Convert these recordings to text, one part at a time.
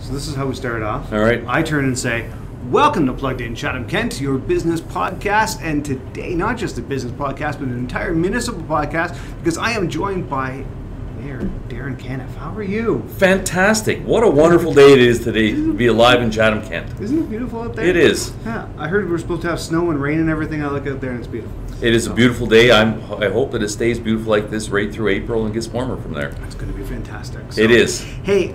So this is how we start off. All right. I turn and say, welcome to Plugged In Chatham-Kent, your business podcast. And today, not just a business podcast, but an entire municipal podcast, because I am joined by Mayor Darrin Canniff. How are you? Fantastic. What a wonderful day it is today to be alive in Chatham-Kent. Isn't it beautiful out there? It is. Yeah. I heard we're supposed to have snow and rain and everything. I look out there and it's beautiful. It is a beautiful day. I hope that it stays beautiful like this right through April and gets warmer from there. It's going to be fantastic. So, it is. Hey,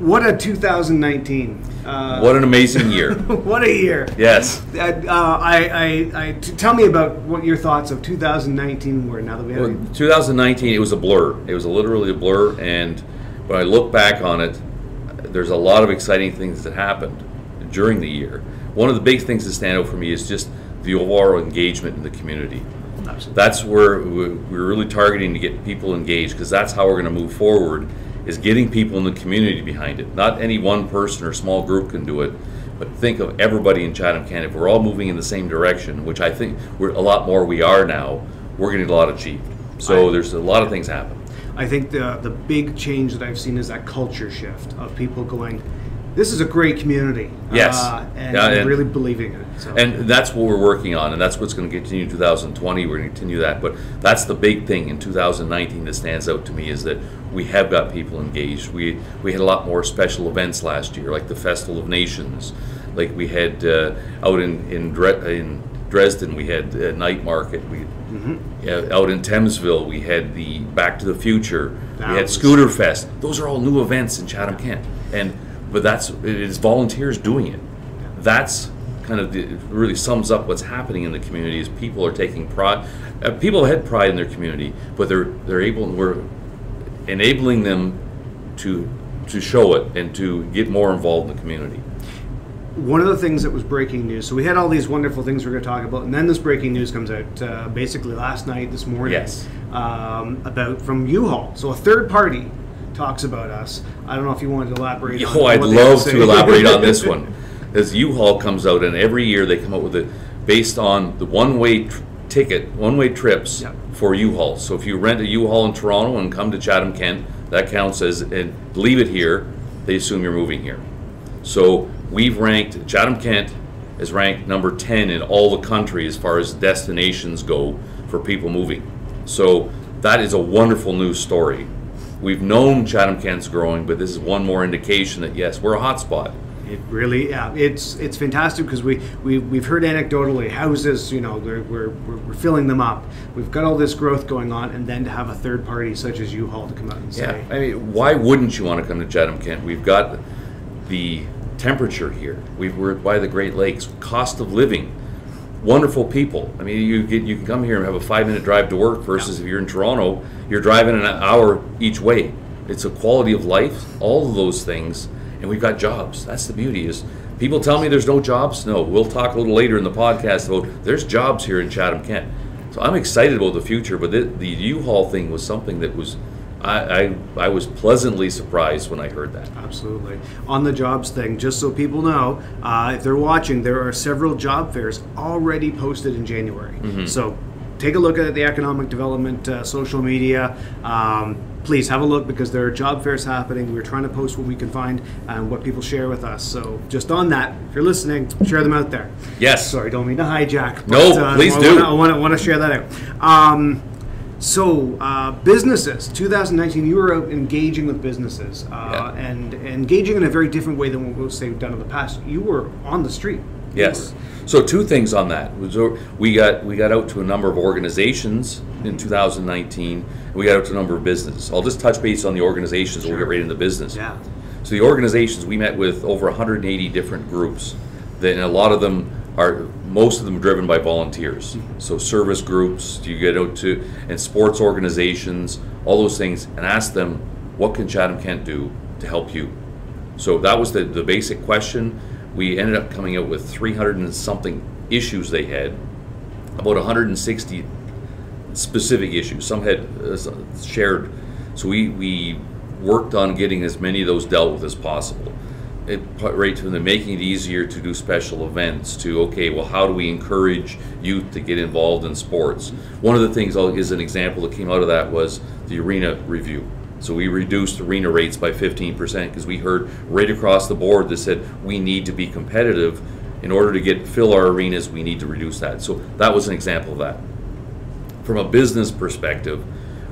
what a 2019. What an amazing year. What a year. Yes. Tell me about what your thoughts of 2019 were now that we have 2019, it was a blur. It was literally a blur, and when I look back on it, there's a lot of exciting things that happened during the year. One of the big things that stand out for me is just the overall engagement in the community. Absolutely. That's where we're really targeting to get people engaged, because that's how we're going to move forward, is getting people in the community behind it. Not any one person or small group can do it, but think of everybody in Chatham-Kent. If we're all moving in the same direction, which I think we're a lot more we are now, we're getting a lot achieved. So there's a lot of things happen. I think the big change that I've seen is that culture shift of people going, this is a great community. Yes. And really believing in it. So. And that's what we're working on, and that's what's going to continue in 2020. We're going to continue that. But that's the big thing in 2019 that stands out to me, is that we have got people engaged. We had a lot more special events last year, like the Festival of Nations. Like we had out in Dresden, we had a night market. Out in Thamesville, we had the Back to the Future. We had Scooter Fest. Those are all new events in Chatham-Kent. But it is volunteers doing it. That's kind of really sums up what's happening in the community. Is people are taking pride. People had pride in their community, but we're enabling them to show it and to get more involved in the community. One of the things that was breaking news. So we had all these wonderful things we're going to talk about, and then this breaking news comes out basically last night, this morning. Yes. About from U-Haul. So a third party talks about us. I don't know if you wanted to elaborate. I'd love to elaborate on this one. As U-Haul comes out, and every year they come out with it based on the one-way trips for U-Haul. So if you rent a U-Haul in Toronto and come to Chatham-Kent, that counts as, and leave it here, they assume you're moving here. So we've ranked, Chatham-Kent is ranked number 10 in all the country as far as destinations go for people moving. So that is a wonderful news story. We've known Chatham-Kent's growing, but this is one more indication that yes, we're a hot spot. It really, it's fantastic, because we've heard anecdotally houses, we're filling them up. We've got all this growth going on, and then to have a third party such as U-Haul to come out and say, I mean, why wouldn't you want to come to Chatham-Kent? We've got the temperature here. We're by the Great Lakes. Cost of living, wonderful people. I mean, you can come here and have a 5-minute drive to work versus if you're in Toronto, you're driving an hour each way. It's a quality of life, all of those things, and we've got jobs. That's the beauty. Is people tell me there's no jobs? No, we'll talk a little later in the podcast about there's jobs here in Chatham-Kent. So I'm excited about the future, but the U-Haul thing was something that was, I was pleasantly surprised when I heard that. Absolutely. On the jobs thing, just so people know, if they're watching, there are several job fairs already posted in January. So take a look at the economic development social media. Please have a look, because there are job fairs happening. We're trying to post what we can find and what people share with us. So just on that, if you're listening, share them out there. Yes. Sorry, don't mean to hijack. No, please do. I want to share that out. So businesses, 2019, you were out engaging with businesses and engaging in a very different way than what we've done in the past. You were on the street. Yes. So two things on that. We got out to a number of organizations in 2019. And we got out to a number of businesses. I'll just touch base on the organizations and we'll get right into business. Yeah. So the organizations, we met with over 180 different groups. And a lot of them most of them driven by volunteers. So service groups, you get out to, and sports organizations, all those things, and ask them, what can Chatham-Kent do to help you? So that was the basic question. We ended up coming out with 300 and something issues they had, about 160 specific issues. Some had shared. So we worked on getting as many of those dealt with as possible. Right from the making it easier to do special events to, okay, well, how do we encourage youth to get involved in sports? One of the things, is an example that came out of that was the arena review. So we reduced arena rates by 15% because we heard right across the board that said we need to be competitive. In order to fill our arenas, we need to reduce that. So that was an example of that. From a business perspective,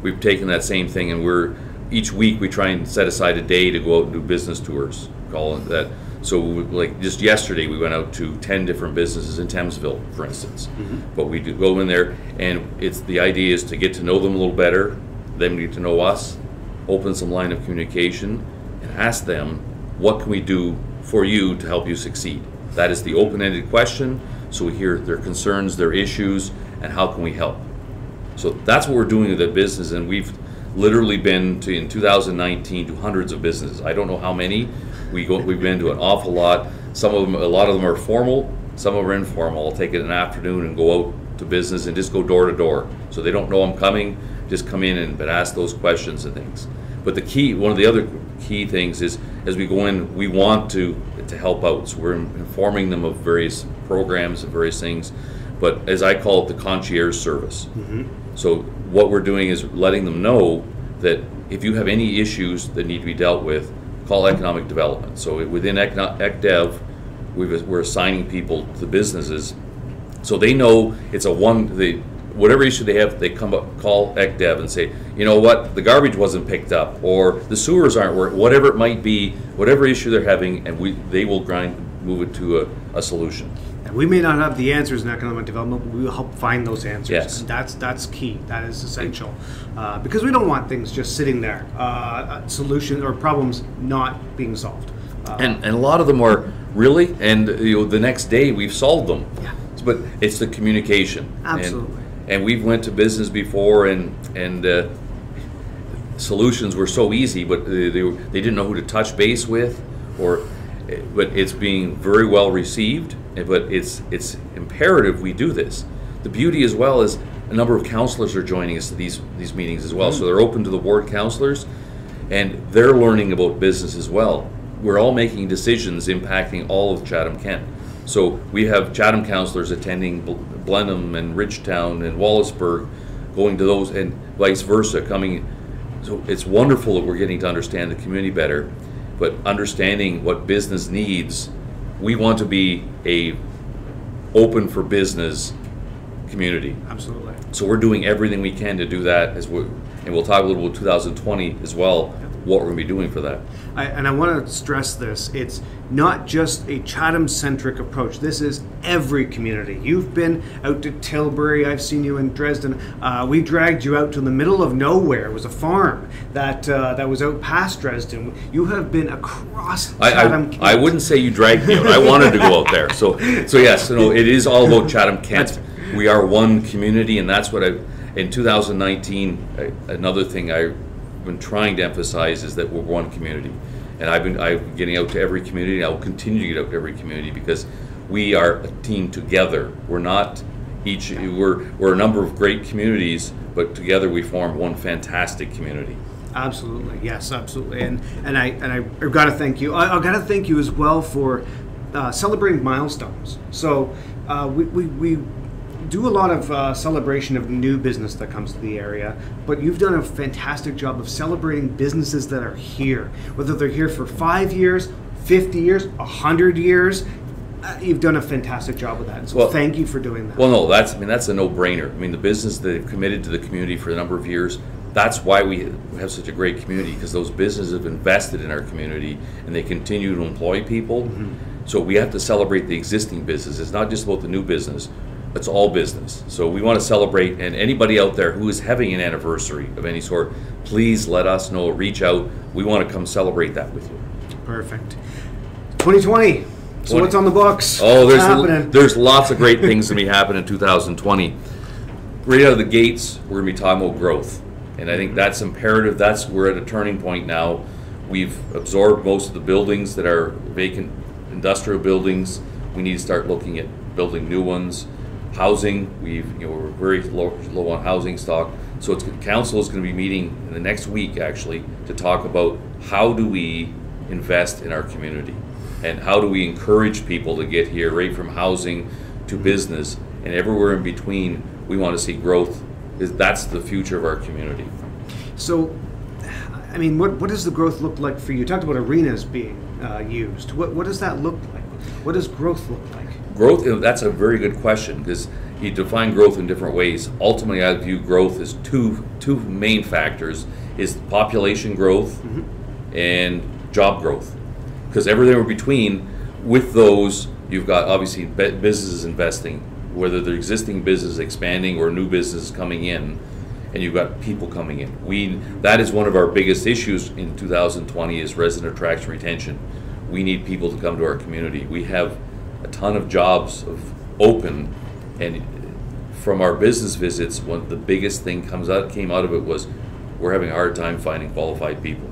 we've taken that same thing, and each week we try and set aside a day to go out and do business tours, call it that. So like just yesterday, we went out to 10 different businesses in Thamesville, for instance. But we do go in there, and the idea is to get to know them a little better, them get to know us, open some line of communication, and ask them, what can we do for you to help you succeed? That is the open-ended question. So we hear their concerns, their issues, and how can we help? So that's what we're doing with the business, and we've literally been to, in 2019, to hundreds of businesses. I don't know how many. We've been to an awful lot. A lot of them are formal, some of them are informal. I'll take it an afternoon and go out to business and just go door to door. So they don't know I'm coming, just come in and ask those questions and things. But one of the other key things is, as we go in, we want to help out. So we're informing them of various programs and various things. But as I call it, the concierge service. So what we're doing is letting them know that if you have any issues that need to be dealt with, call economic development. So within ECDev, we're assigning people to businesses, so they know it's whatever issue they have, they come up, call ECDev and say, you know what, the garbage wasn't picked up, or the sewers aren't working, whatever it might be, whatever issue they're having, and they will move it to a solution. We may not have the answers in economic development, but we will help find those answers. Yes. And that's key. That is essential. Because we don't want things just sitting there, solution or problems not being solved. And a lot of them are really, and the next day we've solved them. Yeah. But it's the communication. Absolutely. And we've went to business before, and solutions were so easy, but they didn't know who to touch base with, but it's being very well received. But it's imperative we do this. The beauty as well is a number of councillors are joining us to these meetings as well. So they're open to the ward councillors, and they're learning about business as well. We're all making decisions impacting all of Chatham-Kent. So we have Chatham councillors attending Blenheim and Ridgetown and Wallaceburg, going to those, and vice versa, coming. So it's wonderful that we're getting to understand the community better, but understanding what business needs. We want to be a open for business community. Absolutely. So we're doing everything we can to do that, and we'll talk a little about 2020 as well, what we're going to be doing for that. I want to stress this. It's not just a Chatham-centric approach. This is every community. You've been out to Tilbury. I've seen you in Dresden. We dragged you out to the middle of nowhere. It was a farm that was out past Dresden. You have been across Chatham-Kent. I wouldn't say you dragged me out. I wanted to go out there. So yes, it is all about Chatham-Kent. We are one community, and that's what in 2019, another thing I've been trying to emphasize is that we're one community. And I've been getting out to every community. I will continue to get out to every community because we are a team together. We're not we're a number of great communities, but together we form one fantastic community. Absolutely, yes, absolutely. And I've got to thank you. I've got to thank you as well for celebrating milestones. So we do a lot of celebration of new business that comes to the area, but you've done a fantastic job of celebrating businesses that are here, whether they're here for 5 years, 50 years, 100 years. You've done a fantastic job with that. So thank you for doing that. Well, no, that's a no-brainer. I mean, the business that have committed to the community for a number of years, that's why we have such a great community, because those businesses have invested in our community and they continue to employ people. So we have to celebrate the existing business. It's not just about the new business. It's all business. So we want to celebrate, and anybody out there who is having an anniversary of any sort, please let us know, reach out. We want to come celebrate that with you. Perfect. 2020. So what's on the books? Oh, there's lots of great things going to be happening in 2020. Right out of the gates, we're going to be talking about growth. And I think that's imperative. We're at a turning point now. We've absorbed most of the buildings that are vacant industrial buildings. We need to start looking at building new ones. Housing, we're very low on housing stock. So council is going to be meeting in the next week actually to talk about how do we invest in our community and how do we encourage people to get here, right from housing to business and everywhere in between. We want to see growth. That's the future of our community. So I mean, what does the growth look like for you? You talked about arenas being used. What does that look like? What does growth look like? Growth, that's a very good question, because you define growth in different ways. Ultimately, I view growth as two main factors, is population growth and job growth. Because everything in between, with those, you've got obviously businesses investing, whether they're existing business expanding or new business coming in, and you've got people coming in. That is one of our biggest issues in 2020 is resident attraction retention. We need people to come to our community. We have a ton of jobs open, and from our business visits, the biggest thing came out of it was we're having a hard time finding qualified people.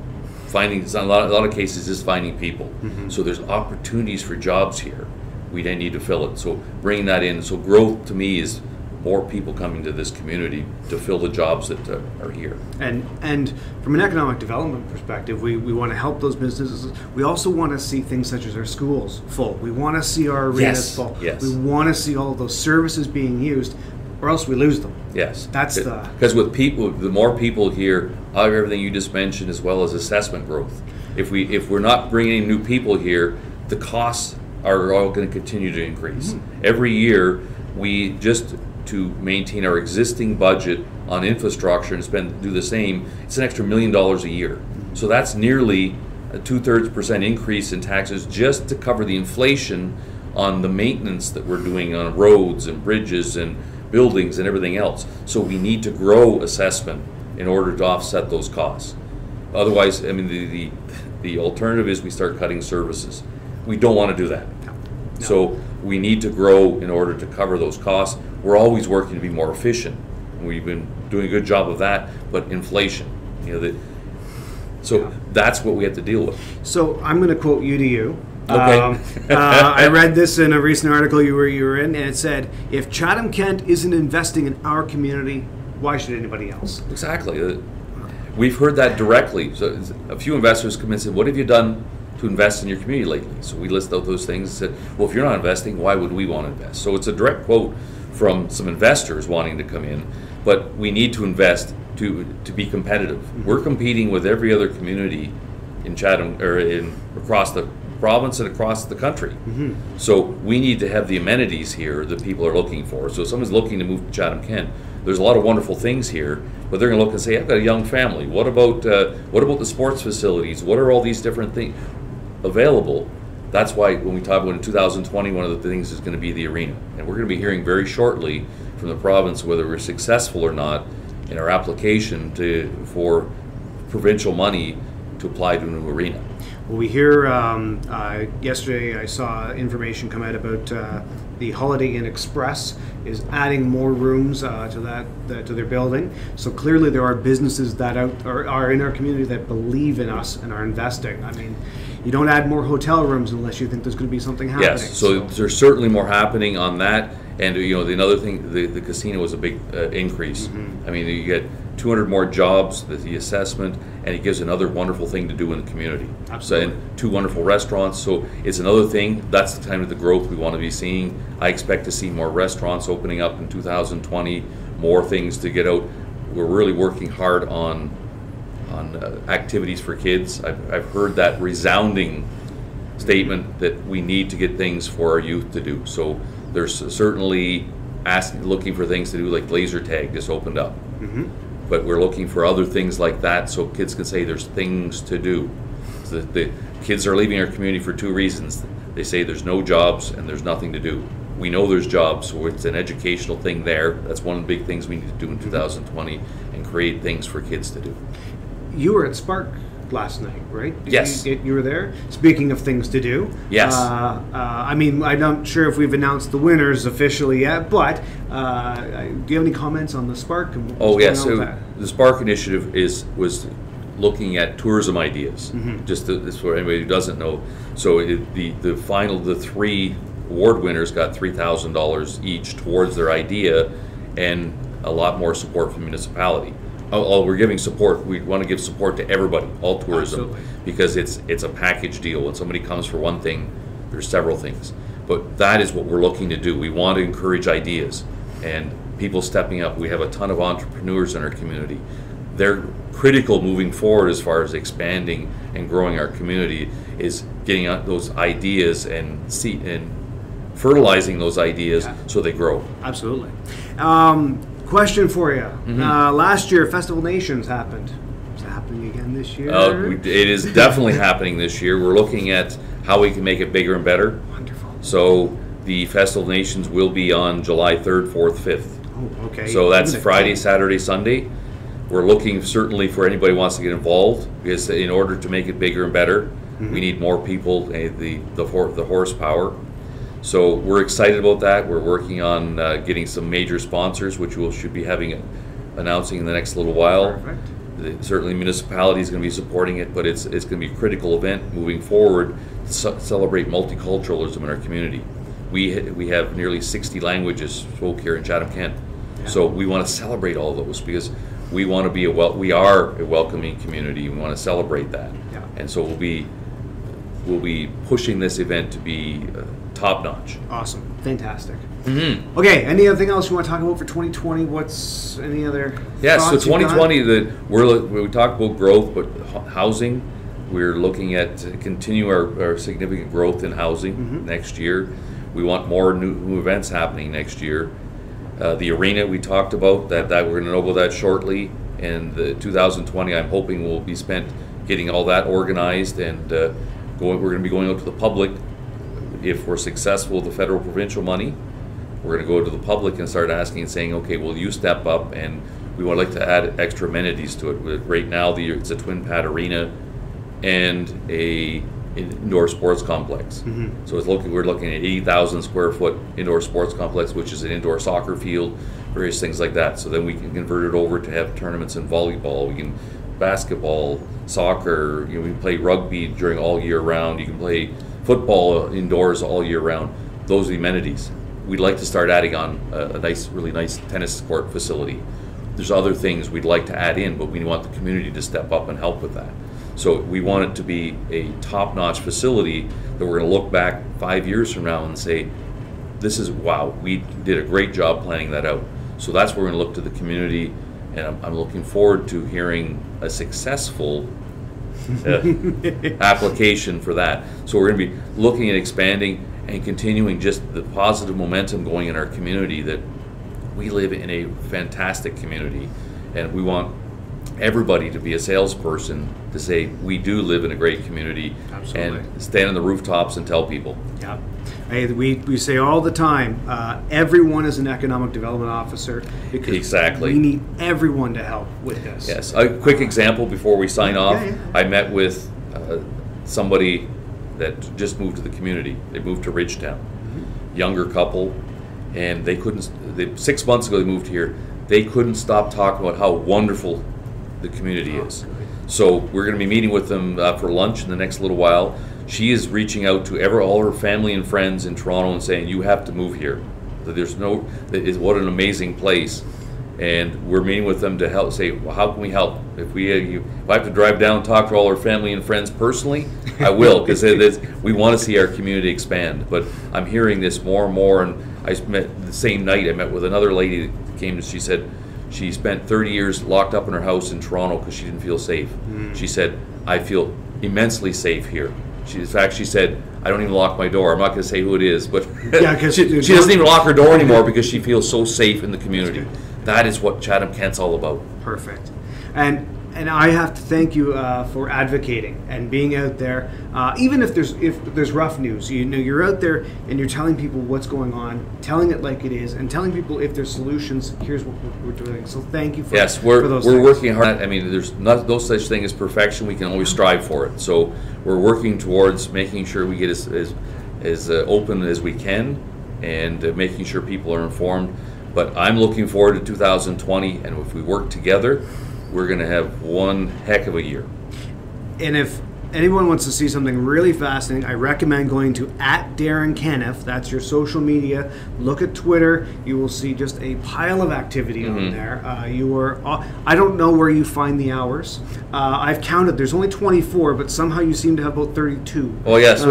In a lot of cases, just finding people. So there's opportunities for jobs here. We then need to fill it. So bringing that in. So growth to me is more people coming to this community to fill the jobs that are here. And from an economic development perspective, we want to help those businesses. We also want to see things such as our schools full. We want to see our arenas full. Yes. We want to see all of those services being used, or else we lose them. Yes. Because with people, the more people here, everything you just mentioned, as well as assessment growth. If we're not bringing new people here, the costs are all going to continue to increase. Every year, we just to maintain our existing budget on infrastructure and do the same, it's an extra $1 million a year. So that's nearly a 2/3% increase in taxes just to cover the inflation on the maintenance that we're doing on roads and bridges and buildings and everything else. So we need to grow assessment in order to offset those costs. Otherwise, I mean, the alternative is we start cutting services. We don't want to do that. No. So we need to grow in order to cover those costs. We're always working to be more efficient. We've been doing a good job of that, but inflation, that's what we have to deal with. So I'm going to quote you to you. Okay. I read this in a recent article you were in, and it said, "If Chatham-Kent isn't investing in our community, why should anybody else?" Exactly. We've heard that directly. So a few investors come in and said, "What have you done to invest in your community lately?" So we list out those things and said, well, if you're not investing, why would we want to invest? So it's a direct quote from some investors wanting to come in, but we need to invest to be competitive. We're competing with every other community in Chatham, or across the province and across the country. So we need to have the amenities here that people are looking for. So if someone's looking to move to Chatham-Kent, there's a lot of wonderful things here, but they're going to look and say, I've got a young family. What about the sports facilities? What are all these different things available? That's why when we talk about in 2020, one of the things is going to be the arena. And we're going to be hearing very shortly from the province whether we're successful or not in our application for provincial money to apply to a new arena. Well, we hear, yesterday I saw information come out about the Holiday Inn Express is adding more rooms to their building. So clearly there are businesses that are in our community that believe in us and are investing. I mean, you don't add more hotel rooms unless you think there's going to be something happening. Yes, so there's certainly more happening on that. And another thing, the casino was a big increase. I mean, you get 200 more jobs, the assessment, and it gives another wonderful thing to do in the community. Absolutely. So, and 2 wonderful restaurants, so it's another thing. That's the kind of the growth we want to be seeing. I expect to see more restaurants opening up in 2020, more things to get out. We're really working hard on activities for kids. I've heard that resounding statement that we need to get things for our youth to do. So there's certainly looking for things to do, like laser tag just opened up. But we're looking for other things like that so kids can say there's things to do. The kids are leaving our community for 2 reasons. They say there's no jobs and there's nothing to do. We know there's jobs, so it's an educational thing there. That's one of the big things we need to do in 2020 and create things for kids to do. You were at Spark last night, right? Yes. You were there. Speaking of things to do. Yes. I mean, I'm not sure if we've announced the winners officially yet, but do you have any comments on the Spark? And oh, yes. So the Spark initiative was looking at tourism ideas. Just for anybody who doesn't know. So the 3 award winners got $3,000 each towards their idea, and a lot more support from the municipality. We're giving support. We want to give support to everybody, all tourism. Absolutely. Because it's a package deal. When somebody comes for one thing, there's several things. But that is what we're looking to do. We want to encourage ideas and people stepping up. We have a ton of entrepreneurs in our community. they're critical moving forward as far as expanding and growing our community, is getting out those ideas and fertilizing those ideas so they grow. Absolutely. Question for you. Last year, Festival Nations happened. Is it happening again this year? It is definitely happening this year. We're looking at how we can make it bigger and better. Wonderful. So the Festival Nations will be on July 3rd, 4th, 5th. Oh, okay. So that's Friday, Saturday, Sunday. We're looking certainly for anybody who wants to get involved, because in order to make it bigger and better, we need more people, the horsepower. So we're excited about that. We're working on getting some major sponsors, which we should be announcing in the next little while. Perfect. Certainly municipality is going to be supporting it, but it's going to be a critical event moving forward to celebrate multiculturalism in our community. We have nearly 60 languages spoke here in Chatham-Kent. Yeah. So we want to celebrate all those, because we want to be we are a welcoming community. We want to celebrate that. Yeah. And so we'll be pushing this event to be top notch. Awesome. Fantastic. Okay, anything else you want to talk about for 2020? What's any other so 2020, we talked about growth, but housing, we're looking at continue our significant growth in housing next year. We want more new events happening next year. The arena we talked about, that we're going to know about that shortly. And the 2020, I'm hoping will be spent getting all that organized, and we're going to be going out to the public. If we're successful with the federal provincial money, we're going to go to the public and start asking and saying, okay, will you step up? And we would like to add extra amenities to it. Right now, it's a twin pad arena and a indoor sports complex. So we're looking at 80,000 square foot indoor sports complex, which is an indoor soccer field, various things like that. So then we can convert it over to have tournaments in volleyball. We can basketball, soccer. We can play rugby during all year round. You can play football indoors all year round. Those are the amenities. We'd like to start adding on a really nice tennis court facility. There's other things we'd like to add in, but we want the community to step up and help with that. So we want it to be a top-notch facility that we're going to look back 5 years from now and say, this is, wow, we did a great job planning that out. So that's where we're going to look to the community, and I'm looking forward to hearing a successful application for that. So we're going to be looking at expanding and continuing just the positive momentum going in our community, that we live in a fantastic community, and we want everybody to be a salesperson to say we do live in a great community. Absolutely. And stand on the rooftops and tell people. Yeah. Hey, we say all the time, everyone is an economic development officer, because exactly. we need everyone to help with this. Yes. A quick example before we sign off. Yeah. I met with somebody that just moved to the community. They moved to Ridgetown. Younger couple, and 6 months ago they moved here. They couldn't stop talking about how wonderful the community is. So we're going to be meeting with them for lunch in the next little while. She is reaching out to all her family and friends in Toronto and saying, you have to move here. What an amazing place. And we're meeting with them to help, say, well, how can we help? If I have to drive down and talk to all our family and friends personally, I will, because we want to see our community expand. But I'm hearing this more and more, and the same night I met with another lady that came, and she said she spent 30 years locked up in her house in Toronto because she didn't feel safe. She said, I feel immensely safe here. She said, I don't even lock my door. I'm not going to say who it is, but she doesn't even lock her door anymore because she feels so safe in the community. That is what Chatham-Kent's all about. Perfect. And I have to thank you for advocating and being out there. Even if there's rough news, you're out there and you're telling people what's going on, telling it like it is, and telling people if there's solutions, here's what we're doing. So thank you for those things. We're working hard. I mean, there's no such thing as perfection. We can always strive for it. So we're working towards making sure we get as open as we can, and making sure people are informed. But I'm looking forward to 2020, and if we work together, we're going to have one heck of a year. And if anyone wants to see something really fascinating, I recommend going to @Darrin Canniff. That's your social media. Look at Twitter. You will see just a pile of activity on there. I don't know where you find the hours. I've counted. There's only 24, but somehow you seem to have about 32. Oh yes,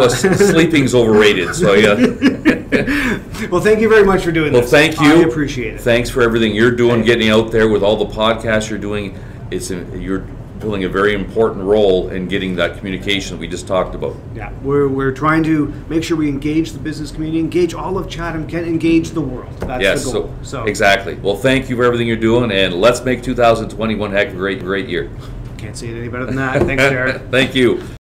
sleeping's overrated. So yeah. Well, thank you very much for doing this. Well, thank you. I appreciate it. Thanks for everything you're doing, getting out there with all the podcasts you're doing, you're filling a very important role in getting that communication we just talked about. Yeah, we're trying to make sure we engage the business community, engage all of Chatham-Kent, engage the world. That's the goal. So exactly. Well, thank you for everything you're doing, and let's make 2020 one heck of a great year. Can't say it any better than that. Thanks, Jared. Thank you.